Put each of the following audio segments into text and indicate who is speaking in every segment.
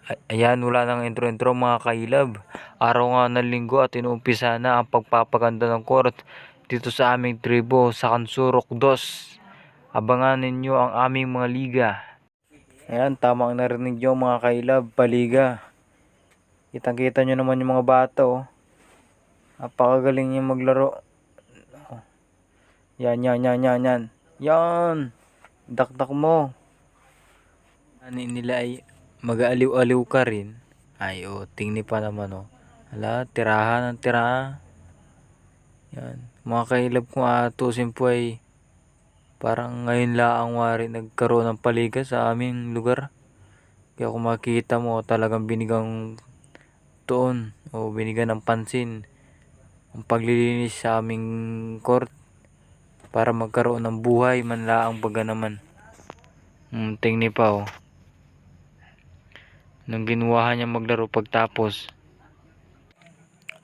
Speaker 1: Ayan, wala nang intro-intro mga kailab. Araw nga ng linggo at inuumpisa na ang pagpapaganda ng court dito sa aming tribo sa Kansurok 2. Abangan ninyo ang aming mga liga. Ayan, tamang narinig nyo mga kailab, paliga. Kitang-kita nyo naman yung mga bata, oh. Napakagaling yung maglaro. Yan. Yan! Dakdak mo. Ani nila ay mag-aaliw-aliw ka rin. Ay, tingni pa naman, Hala, tirahan ng tirahan. Yan. Mga kailab kung atusin po ay parang ngayon laang wari nagkaroon ng paliga sa aming lugar. Kaya kung makikita mo talagang binigang tuon o binigan ng pansin ang paglilinis sa aming court para magkaroon ng buhay man laang baga naman. Tingni pa, nang ginuwahan niya maglaro pagtapos.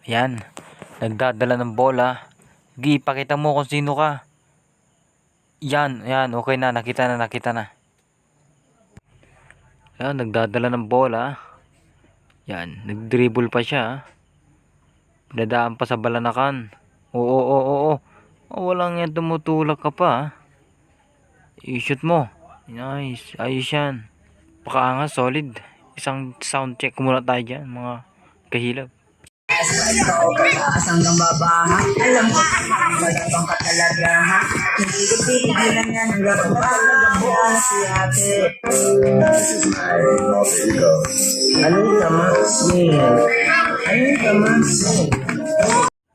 Speaker 1: Yan, nagdadala ng bola. Gi, pakita mo kung sino ka. Yan, okay na, nakita na. Yan, nagdadala ng bola. Yan, nagdribble pa siya. Dadaan pa sa balanakan. Oo. Walang yan, tumutulak ka pa. I-shoot mo. Nice, ayos yan. Pakaangas, solid. Isang sound check muna tayo dyan, mga kahilab.
Speaker 2: Asang kang babaha, alam mo, magabang ka talaga, ha? Hindi ko pinigilan yan, hanggang pagkakagabuan si ate. Anong kamasin?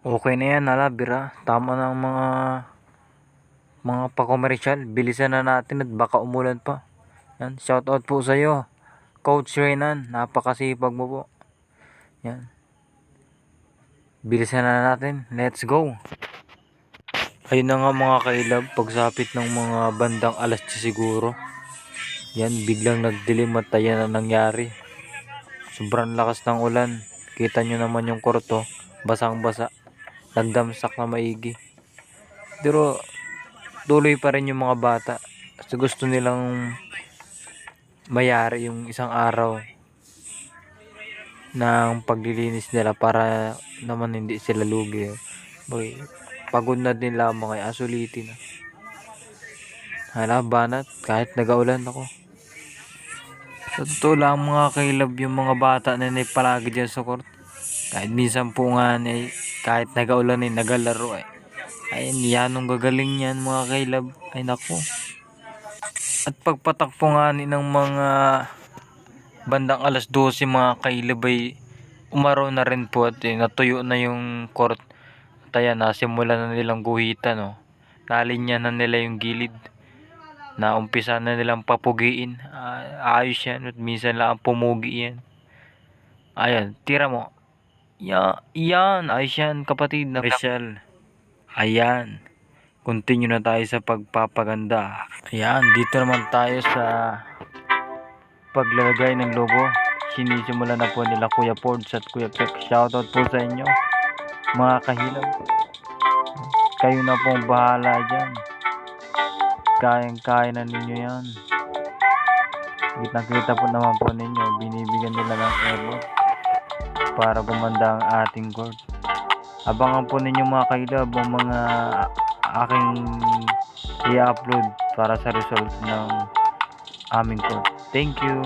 Speaker 1: Okay na yan, bira. Tama na ang mga pa-commercial. Bilisan na natin at baka umulan pa. Yan, shoutout po sa iyo, Coach Renan. Napakasipag mo po. Yan. Bilisan na natin. Let's go. Ayun na nga mga kailab, pagsapit ng mga bandang alas 10 siguro. Yan, biglang nagdilim at ayan na nangyari. Sobrang lakas ng ulan. Kita nyo naman yung korto. Basang-basa. Nagdamsak na maigi. Pero tuloy pa rin yung mga bata. Kasi gusto nilang mayari yung isang araw ng paglilinis nila para naman hindi sila lugi. Boy, pagod na din lamang ay asulitin na. Hala, banat kahit nagaulan ako. Sa totoo lang mga kailab, yung mga bata na palagi dyan sa court, kahit minsan po nga kahit nagaulan nagalaro ayun, yanong gagaling yan mga kailab. Ay nako. At pagpatakpo nga ng mga bandang alas 12 mga kailab ay umaraw na rin po at natuyo na yung court. At ayan, nasimula na nilang guhitan, nalinya na nila yung gilid. Naumpisa na nilang papugiin. Ayos yan at minsan lang pumugi yan. Ayan, tira mo. Yan, ayos yan kapatid na special. Ayan, continue na tayo sa pagpapaganda. Ayan, dito naman tayo sa paglalagay ng logo. Sinisimula na po nila Kuya Fords at Kuya Pek. Shoutout po sa inyo mga kahilab. Kayo na pong bahala dyan. Kayang-kaya na ninyo yan. Kitang-kita po naman po ninyo, binibigyan nila ng effort para gumanda ang ating court. Abangan po ninyo mga kailab ang mga aking i-upload para sa result ng aming court. Thank you.